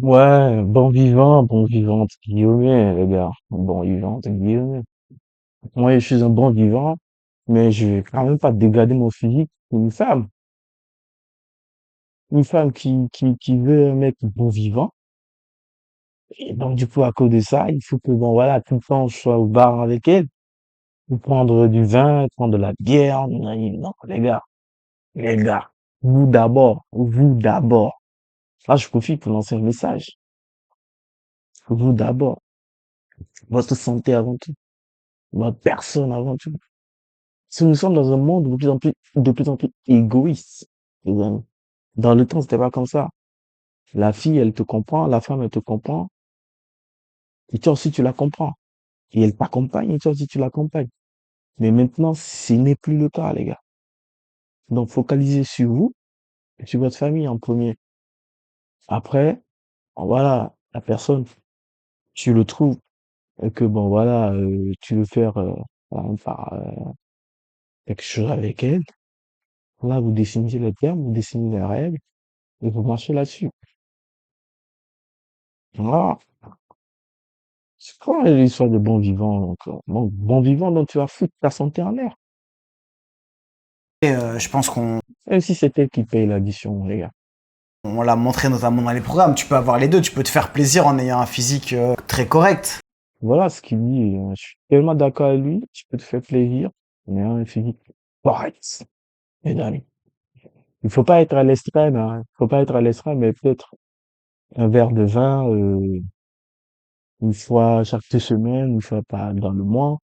Ouais, bon vivant, entre guillemets, les gars. Bon vivant, entre guillemets. Moi, je suis un bon vivant, mais je vais quand même pas dégrader mon physique pour une femme. Une femme qui veut un mec bon vivant. Et donc, du coup, à cause de ça, il faut que, bon, voilà, tout le temps, je sois au bar avec elle. Ou prendre du vin, prendre de la bière. Non, les gars, vous d'abord. Là, je profite pour lancer un message. Vous d'abord. Votre santé avant tout. Votre personne avant tout. Si nous sommes dans un monde de plus en plus égoïste, les amis. Dans le temps, c'était pas comme ça. La fille, elle te comprend, la femme, elle te comprend, et toi aussi, tu la comprends. Et elle t'accompagne, et toi aussi, tu l'accompagnes. Mais maintenant, ce n'est plus le cas, les gars. Donc, focalisez sur vous et sur votre famille en premier. Après, voilà, la personne, tu le trouves, et que bon, voilà, tu veux faire, par exemple, quelque chose avec elle. Là, vous dessinez les termes, vous dessinez les règles, et vous marchez là-dessus. Voilà. C'est quoi l'histoire de bon vivant encore? Bon vivant, donc tu vas foutre ta santé en l'air. je pense qu'on Même si c'est elle qui paye l'addition, les gars. on l'a montré notamment dans les programmes, tu peux avoir les deux, tu peux te faire plaisir en ayant un physique très correct. Voilà ce qu'il dit. Je suis tellement d'accord avec lui. Tu peux te faire plaisir, mais un physique correct, mes amis. Il faut pas être à l'extrême, hein. Il faut pas être à l'extrême, mais peut-être un verre de vin, une fois chaque 2 semaines, une fois pas dans le mois.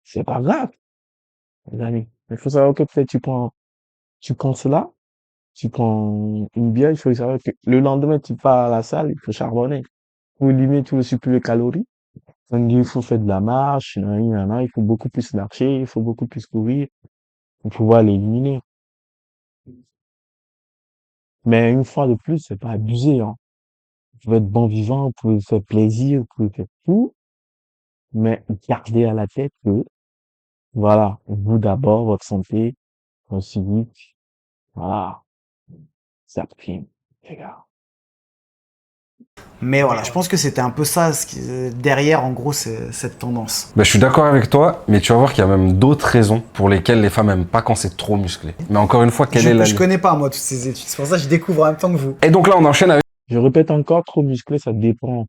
C'est pas grave, mes amis. Il faut savoir que peut-être tu prends cela, tu prends une bière, il faut savoir que le lendemain, tu pars à la salle, il faut charbonner. Pour éliminer tout le surplus de calories. Donc, il faut faire de la marche, il faut beaucoup plus marcher, il faut beaucoup plus courir pour pouvoir l'éliminer. Mais une fois de plus, c'est pas abusé, hein. Vous pouvez être bon vivant, vous pouvez faire plaisir, vous pouvez faire tout, mais gardez à la tête que, voilà, vous d'abord, votre santé, votre physique, voilà, ça prime, les gars. Mais voilà, je pense que c'était un peu ça derrière en gros cette tendance. Bah, je suis d'accord avec toi, mais tu vas voir qu'il y a même d'autres raisons pour lesquelles les femmes aiment pas quand c'est trop musclé. Mais encore une fois, quelle est la... Je connais pas moi toutes ces études, c'est pour ça que je découvre en même temps que vous. Et donc là, on enchaîne avec... Je répète encore, trop musclé, ça dépend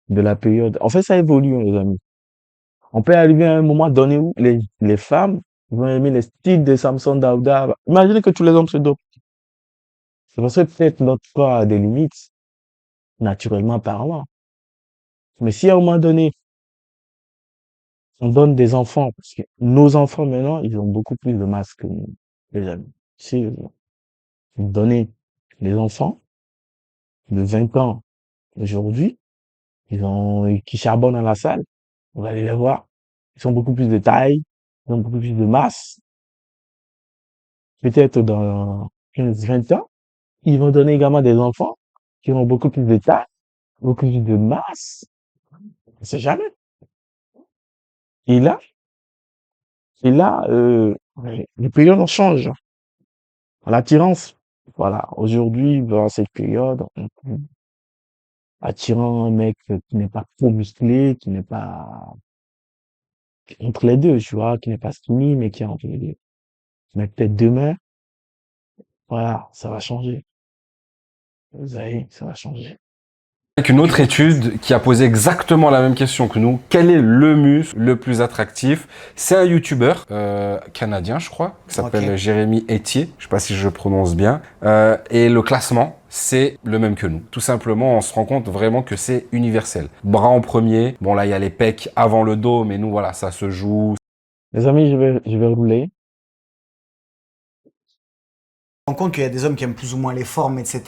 de la période. En fait, ça évolue, hein, les amis. On peut arriver à un moment donné où les femmes vont aimer les styles de Samson Dauda. Imaginez que tous les hommes se dopent. C'est parce que peut-être notre corps a des limites, naturellement parlant. Mais si à un moment donné, on donne des enfants, parce que nos enfants maintenant, ils ont beaucoup plus de masse que nous, les amis. Si vous donnez les enfants de 20 ans aujourd'hui, qui charbonnent à la salle, vous allez les voir. Ils ont beaucoup plus de taille, ils ont beaucoup plus de masse. Peut-être dans 15, 20 ans, ils vont donner également des enfants qui ont beaucoup plus de taille, beaucoup plus de masse. On sait jamais. Et là, les périodes changent. L'attirance Voilà. Aujourd'hui, dans cette période, attirant un mec qui n'est pas trop musclé, qui n'est pas entre les deux, tu vois, qui n'est pas skinny, mais qui est entre les deux. Mais peut-être demain, voilà, ça va changer. Vous avez, ça va changer. Avec une autre étude qui a posé exactement la même question que nous. Quel est le muscle le plus attractif? C'est un YouTuber canadien, je crois, qui s'appelle Ok. Jérémy Etier. Je sais pas si je le prononce bien. Et le classement, c'est le même que nous. Tout simplement, on se rend compte vraiment que c'est universel. Bras en premier. Bon, là, il y a les pecs avant le dos, mais nous, voilà, ça se joue. Les amis, je vais rouler. Je me rends compte qu'il y a des hommes qui aiment plus ou moins les formes, etc.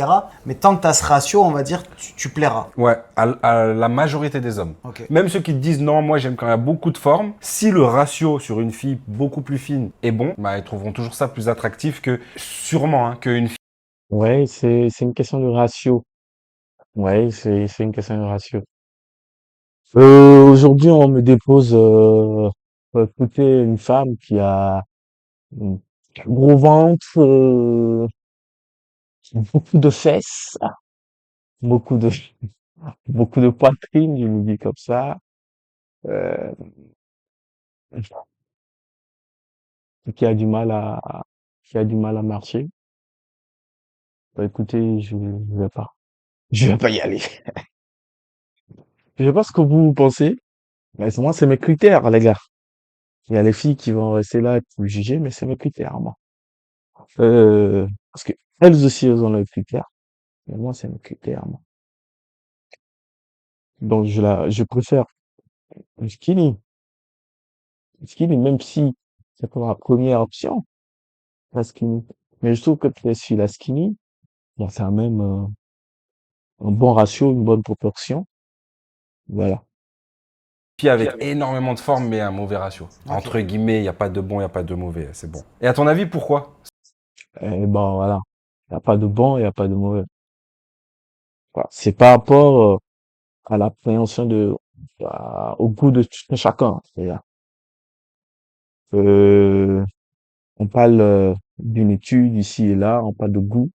Mais tant que tu as ce ratio, on va dire, tu plairas. Ouais, à la majorité des hommes. Ok. Même ceux qui te disent non, moi j'aime quand il y a beaucoup de formes. Si le ratio sur une fille beaucoup plus fine est bon, bah ils trouveront toujours ça plus attractif que sûrement hein, qu'une fille. Ouais, c'est une question de ratio. Ouais, c'est une question de ratio. Aujourd'hui, on me dépose pour écouter une femme qui a un gros ventre, beaucoup de fesses, beaucoup de beaucoup de poitrine, je le dis comme ça, euh, qui a du mal à qui a du mal à marcher. Bah, écoutez, je vais pas y aller. Je sais pas ce que vous pensez, mais moi, c'est mes critères, les gars. Il y a les filles qui vont rester là et me juger, mais c'est mes critères, moi. Parce que elles aussi, elles ont leurs critères, mais moi, c'est mes critères, moi. Donc, je préfère une skinny, même si c'est pour la première option, la skinny. Mais je trouve que peut-être si la skinny, bon, c'est même un bon ratio, une bonne proportion. Voilà. Fille avec énormément de formes mais un mauvais ratio. Ok. Entre guillemets, il n'y a pas de bon, il n'y a pas de mauvais, c'est bon. Et à ton avis, pourquoi? Et bon, voilà. Il n'y a pas de bon, il n'y a pas de mauvais. Voilà. C'est par rapport à l'appréhension au goût de chacun. C'est-à-dire, euh, on parle d'une étude ici et là, on parle de goût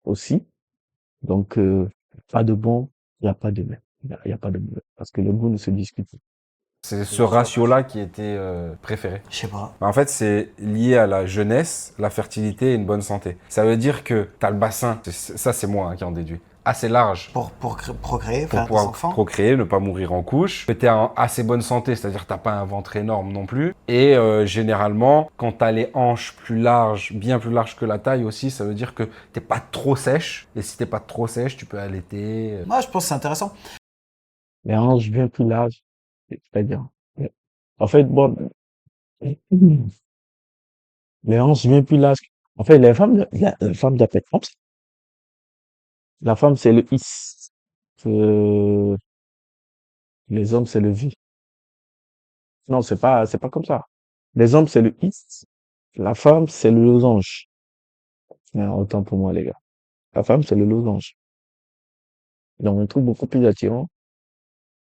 aussi. Donc, pas de bon, il n'y a pas de mauvais. Il y a pas de mauvais. Parce que le goût ne se discute pas. C'est ce ratio-là qui était préféré. Je sais pas. En fait, c'est lié à la jeunesse, la fertilité et une bonne santé. Ça veut dire que tu as le bassin, ça c'est moi hein, qui en déduis, assez large Pour procréer, pour faire des pouvoir enfants. procréer, ne pas mourir en couche. Que tu es en assez bonne santé, c'est-à-dire que tu n'as pas un ventre énorme non plus. Et généralement, quand tu as les hanches plus larges, bien plus larges que la taille aussi, ça veut dire que t'es pas trop sèche. Et si t'es pas trop sèche, tu peux allaiter. Moi, je pense que c'est intéressant. Les hanches bien plus larges, c'est-à-dire. En fait, bon, les hanches bien plus larges. En fait, les femmes d'appellent comme ça. La femme, c'est le is. Euh, les hommes, c'est le vi. Non, c'est pas comme ça. Les hommes, c'est le is. La femme, c'est le losange. Autant pour moi, les gars. La femme, c'est le losange. Donc, on trouve beaucoup plus attirant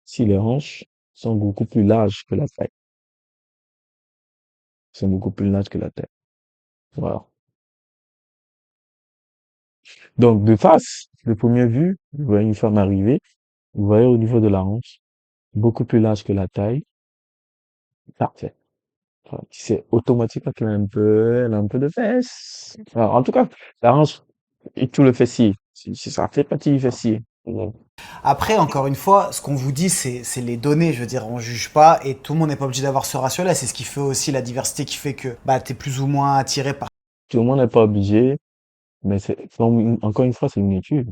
si les hanches sont beaucoup plus larges que la taille. Sont beaucoup plus larges que la taille. Voilà. Donc, de face, de première vue, vous voyez une femme arriver, vous voyez au niveau de la hanche, beaucoup plus large que la taille. Parfait. Enfin, c'est automatiquement qu'elle elle a un peu de fesses. Enfin, en tout cas, la hanche et tout le fessier. Si ça fait partie du fessier. Après, encore une fois, ce qu'on vous dit, c'est les données. Je veux dire, on juge pas et tout le monde n'est pas obligé d'avoir ce ratio-là. C'est ce qui fait aussi la diversité qui fait que bah, tu es plus ou moins attiré par. Tout le monde n'est pas obligé, mais encore une fois, c'est une étude.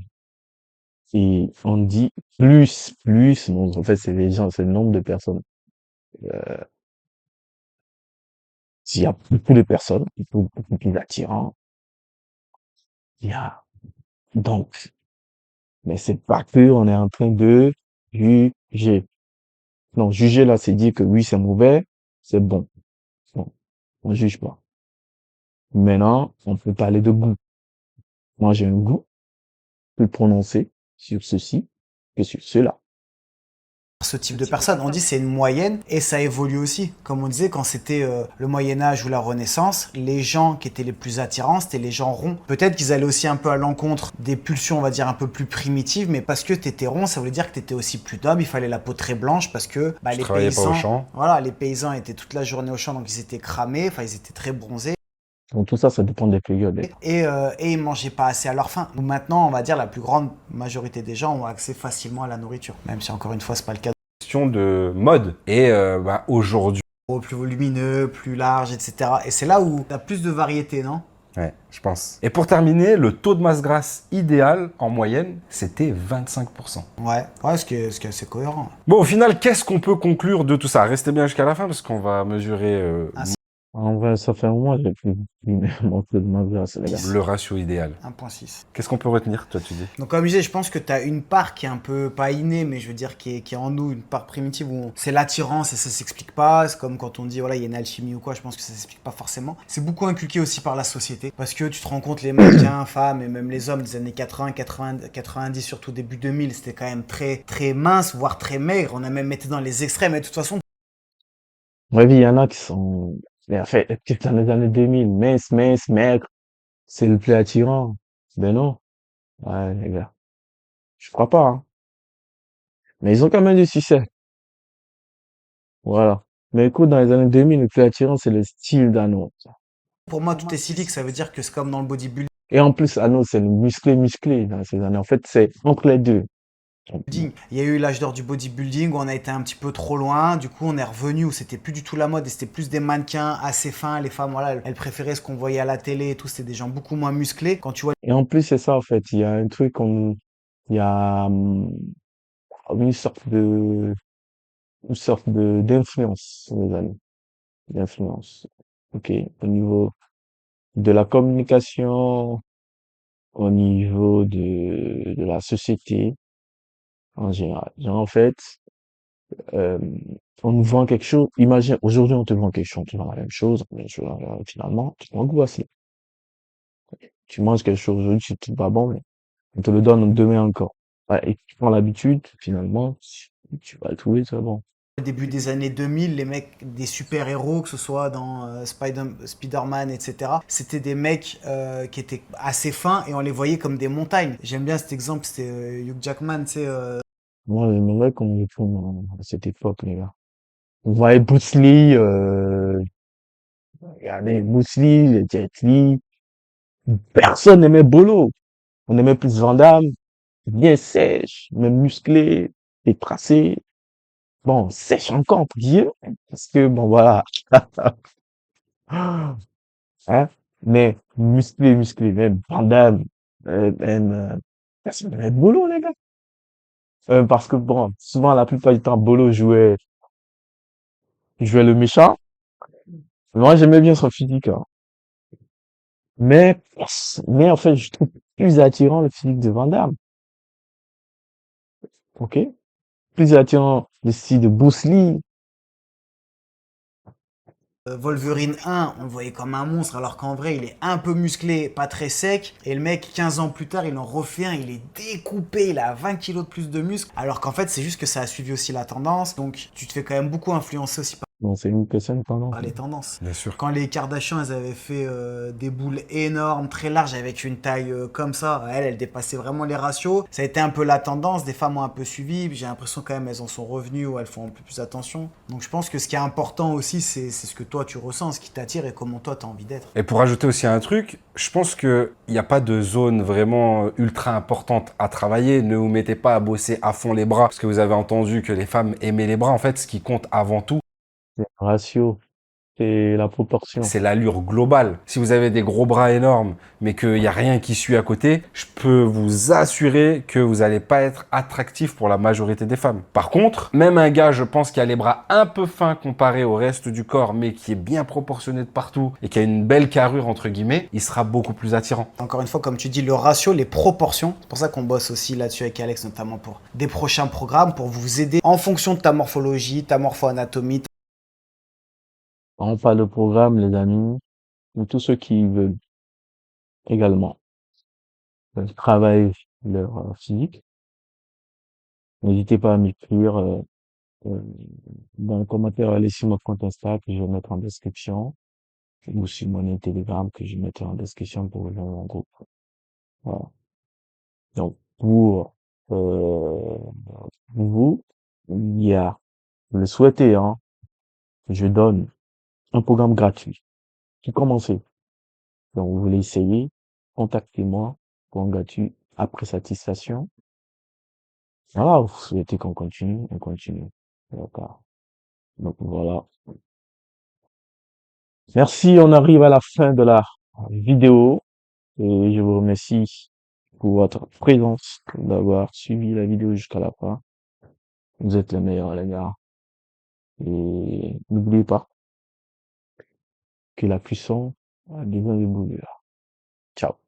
Et on dit plus, bon, en fait, c'est les gens, c'est le nombre de personnes. Euh, S'il y a beaucoup de personnes, beaucoup plus attirants, il y a, donc, mais c'est pas que on est en train de juger. Non, juger là, c'est dire que oui, c'est mauvais, c'est bon. Non, on juge pas. Maintenant, on peut parler de goût. Moi, j'ai un goût plus prononcé sur ceci que sur cela. ce type de personne. On dit c'est une moyenne et ça évolue aussi. Comme on disait, quand c'était le Moyen-Âge ou la Renaissance, les gens qui étaient les plus attirants, c'était les gens ronds. Peut-être qu'ils allaient aussi un peu à l'encontre des pulsions, on va dire, un peu plus primitives, mais parce que t'étais rond, ça voulait dire que t'étais aussi plus noble, il fallait la peau très blanche parce que Je les travaillais pas au paysans, champ. voilà, les paysans étaient toute la journée au champ, donc ils étaient cramés, enfin ils étaient très bronzés. Donc tout ça, ça dépend des périodes. Et ils mangeaient pas assez à leur faim. Maintenant, on va dire, la plus grande majorité des gens ont accès facilement à la nourriture. Même si, encore une fois, c'est pas le cas. Question de mode. Et aujourd'hui, Plus volumineux, plus large, etc. Et c'est là où t'as plus de variété, non? ouais, je pense. Et pour terminer, le taux de masse grasse idéal, en moyenne, c'était 25%. Ouais, ce qui est assez cohérent. Bon, au final, qu'est-ce qu'on peut conclure de tout ça? Restez bien jusqu'à la fin, parce qu'on va mesurer En vrai, ça fait un mois que j'ai plus mon taux de masse grasse, les gars. le ratio idéal. 1,6. Qu'est-ce qu'on peut retenir, toi, tu dis? Donc comme je disais, je pense que tu as une part qui est un peu, pas innée, mais je veux dire qui est en nous, une part primitive où c'est l'attirance et ça s'explique pas. C'est comme quand on dit, voilà, il y a une alchimie ou quoi, je pense que ça s'explique pas forcément. C'est beaucoup inculqué aussi par la société, parce que tu te rends compte, les mannequins, femmes et même les hommes des années 80, 90, surtout début 2000, c'était quand même très, très mince, voire très maigre. On a même été dans les extrêmes et de toute façon, Ouais, il y en a qui sont, mais en fait, peut-être dans les années 2000, mince, maigre, c'est le plus attirant. Ben non. Ouais, les gars. Je crois pas, hein. Mais ils ont quand même du succès. Voilà. Mais écoute, dans les années 2000, le plus attirant, c'est le style d'Ano. pour moi, tout est cyclique, ça veut dire que c'est comme dans le bodybuilding. Et en plus, Ano, c'est le musclé dans ces années. En fait, c'est entre les deux. Il y a eu l'âge d'or du bodybuilding où on a été un petit peu trop loin. Du coup, on est revenu où c'était plus du tout la mode et c'était plus des mannequins assez fins. Les femmes, voilà, elles préféraient ce qu'on voyait à la télé et tout. C'était des gens beaucoup moins musclés. Quand tu vois Et en plus, c'est ça, en fait. Il y a un truc il y a une d'influence, les amis. D'influence. Ok. Au niveau de la communication, au niveau de la société en général. Genre, en fait, euh, on nous vend quelque chose. Imagine, aujourd'hui, on te vend quelque chose, on te vend la même chose, finalement, tu t'en goûtes assez. Tu manges quelque chose aujourd'hui, tu te dis pas bon, mais on te le donne demain encore. Ouais, et tu prends l'habitude, finalement, tu vas le trouver, c'est bon. au début des années 2000, les mecs, des super-héros, que ce soit dans Spider-Man, etc., c'était des mecs qui étaient assez fins et on les voyait comme des montagnes. J'aime bien cet exemple, c'était Hugh Jackman, tu sais. Moi, j'aimerais qu'on retourne à cette époque, les gars. On voyait Bruce Lee, regardez, Bruce Lee, Jet Li. Personne n'aimait Bolo. On aimait plus Van Damme, bien sèche, même musclé, et tracé. Bon, sèche encore, entre guillemets, parce que, bon, voilà. Hein? Mais musclé, même Van Damme, même, personne n'aimait Bolo, les gars. Parce que, bon, souvent, la plupart du temps, Bolo jouait le méchant. Moi, j'aimais bien son physique, hein. Mais, mais en fait, je trouve plus attirant le physique de Van Damme. Ok? Plus attirant le style de Bruce Lee. Wolverine 1, on le voyait comme un monstre, alors qu'en vrai, il est un peu musclé, pas très sec. Et le mec, 15 ans plus tard, il en refait un, il est découpé, il a 20 kilos de plus de muscles. Alors qu'en fait, c'est juste que ça a suivi aussi la tendance. Donc, tu te fais quand même beaucoup influencer aussi Bon, c'est une question de tendance. par les tendances. Bien sûr. Quand les Kardashians, elles avaient fait des boules énormes, très larges, avec une taille comme ça, elles dépassaient vraiment les ratios. Ça a été un peu la tendance, des femmes ont un peu suivi. J'ai l'impression quand même elles en sont revenues ou elles font un peu plus attention. Donc je pense que ce qui est important aussi, c'est ce que toi tu ressens, ce qui t'attire et comment toi tu as envie d'être. Et pour ajouter aussi un truc, je pense qu'il n'y a pas de zone vraiment ultra importante à travailler. Ne vous mettez pas à bosser à fond les bras, parce que vous avez entendu que les femmes aimaient les bras. En fait, ce qui compte avant tout, C'est le ratio, c'est la proportion. c'est l'allure globale. Si vous avez des gros bras énormes, mais qu'il n'y a rien qui suit à côté, je peux vous assurer que vous n'allez pas être attractif pour la majorité des femmes. Par contre, même un gars, je pense, qui a les bras un peu fins comparé au reste du corps, mais qui est bien proportionné de partout et qui a une belle carrure, entre guillemets, il sera beaucoup plus attirant. Encore une fois, comme tu dis, le ratio, les proportions. C'est pour ça qu'on bosse aussi là-dessus avec Alex, notamment pour des prochains programmes, pour vous aider en fonction de ta morphologie, ta morpho-anatomie. On parle de programme, les amis, ou tous ceux qui veulent également travailler leur physique. N'hésitez pas à m'écrire Euh, dans le commentaire, allez sur mon compte Insta que je vais mettre en description ou sur mon lien Telegram que je mettrai en description pour rejoindre mon groupe. Voilà. Donc, vous, il y a, vous le souhaitez, hein, je donne un programme gratuit. Qui commencez. Donc, vous voulez essayer, contactez-moi pour un gratuit après satisfaction. Voilà, vous souhaitez qu'on continue, on continue. D'accord. Donc, voilà. Merci, on arrive à la fin de la vidéo et je vous remercie pour votre présence, d'avoir suivi la vidéo jusqu'à la fin. Vous êtes les meilleurs, les gars. Et n'oubliez pas que la puissance a besoin de bouger. Ciao.